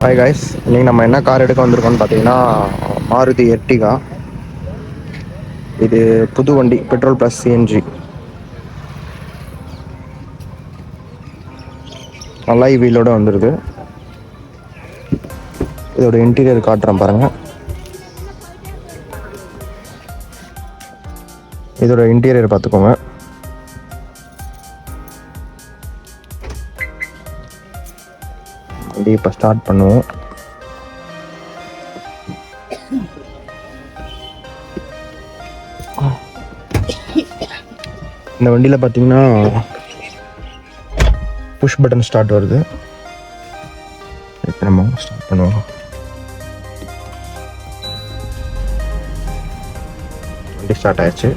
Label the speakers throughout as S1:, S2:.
S1: Hi guys, இன்னைக்கு நம்ம என்ன கார் எடுக்க வந்திருக்கோம்னு பார்த்தீங்கன்னா மாருதி எர்டிகா. இது புது வண்டி, பெட்ரோல் ப்ளஸ் சிஎன்ஜி. அலாய் வீலோட வந்துடுது. இதோட இன்டீரியர் காட்டுறேன் பாருங்க. இதோட இன்டீரியர் பார்த்துக்கோங்க. வண்டி இப்போ ஸ்டார்ட் பண்ணுவோம். இந்த வண்டியில் பார்த்தீங்கன்னா புஷ் பட்டன் ஸ்டார்ட் வருது. இப்போ நம்ம ஸ்டார்ட் பண்ணுவோம். வண்டி ஸ்டார்ட் ஆயிடுச்சு.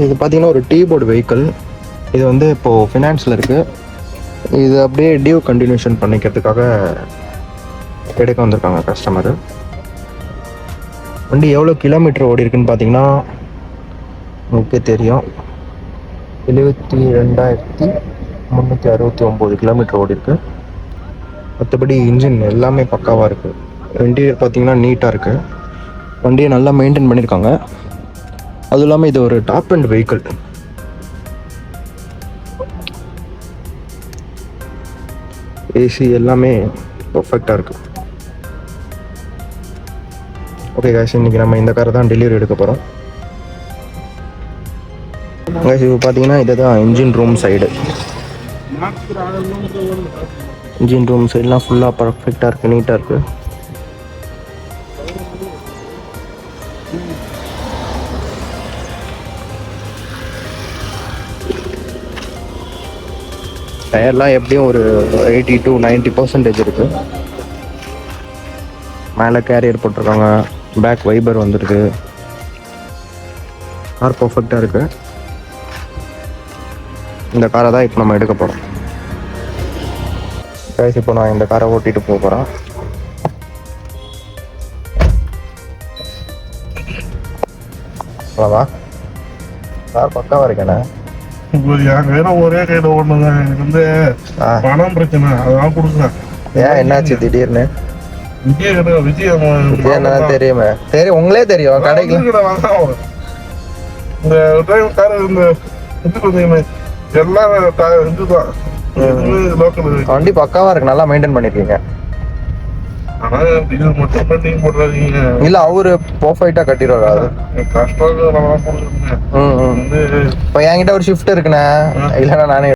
S1: இது பார்த்தீங்கன்னா ஒரு டீ போர்டு வெஹிக்கிள். இது வந்து இப்போது ஃபினான்ஸில் இருக்குது. இது அப்படியே டியூ கண்டினியூஷன் பண்ணிக்கிறதுக்காக எடுக்க வந்திருக்காங்க கஸ்டமரு. வண்டி எவ்வளோ கிலோமீட்டர் ஓடி இருக்குன்னு பார்த்தீங்கன்னா உங்களுக்கே தெரியும். 72,369 கிலோமீட்டர் ஓடி இருக்கு. மற்றபடி இன்ஜின் எல்லாமே பக்காவாக இருக்குது. இன்டீரியர் பார்த்தீங்கன்னா நீட்டாக இருக்குது. வண்டியை நல்லா மெயின்டைன் பண்ணியிருக்காங்க. அதுவும் இல்லாமல் இது ஒரு டாப் அண்ட் வெஹிக்கிள். ஏசி எல்லாமே பர்ஃபெக்டாக இருக்குது. ஓகே காய்ஸ், இன்றைக்கி நம்ம இந்த காரை தான் டெலிவரி எடுக்க போகிறோம். காய்ஸ், இப்போ பார்த்தீங்கன்னா இதுதான் engine room side. Engine room சைடெலாம் ஃபுல்லாக பர்ஃபெக்டாக இருக்குது, நீட்டாக இருக்குது. டயர்லாம் எப்படியும் ஒரு 80 to 90% இருக்குது. மேலே கேரியர் போட்டிருக்காங்க. பேக் வைபர் வந்துருக்கு. கார் பர்ஃபெக்டாக இருக்குது. இந்த காரை தான் இப்போ நம்ம எடுக்க போகிறோம். கைஸ், இப்போ நான் இந்த காரை ஓட்டிகிட்டு போக போகிறேன். அவ்வளோவா கார் பக்காவாக இருக்கேண்ணே.
S2: என் கையில ஒரே கையில ஒண்ணுதான். எனக்கு வந்து பணம் பிரச்சனை, அதெல்லாம் கொடுக்குறேன்.
S1: ஏன் என்னாச்சு திடீர்னு?
S2: விஜய்
S1: தெரியுமே, தெரியும், உங்களே தெரியும். கடைக்கு
S2: இந்த டைம் கார் இந்த இதுக்கு வந்தீங்கன்னா எல்லாம் இதுதான் லோக்கல்.
S1: வண்டி பக்காவா இருக்கு, நல்லா மெயின்டைன் பண்ணிருக்கீங்க.
S2: ஆனா இது மட்டும் பெண்டிங் போடுறாதீங்க.
S1: இல்ல, அவரு பர்ஃபெக்ட்டா கட்டிடுவாரு.
S2: கஷ்டம் வந்து
S1: இப்போ என்கிட்ட ஒரு ஷிஃப்ட் இருக்குண்ணே, இல்லைன்னா நானே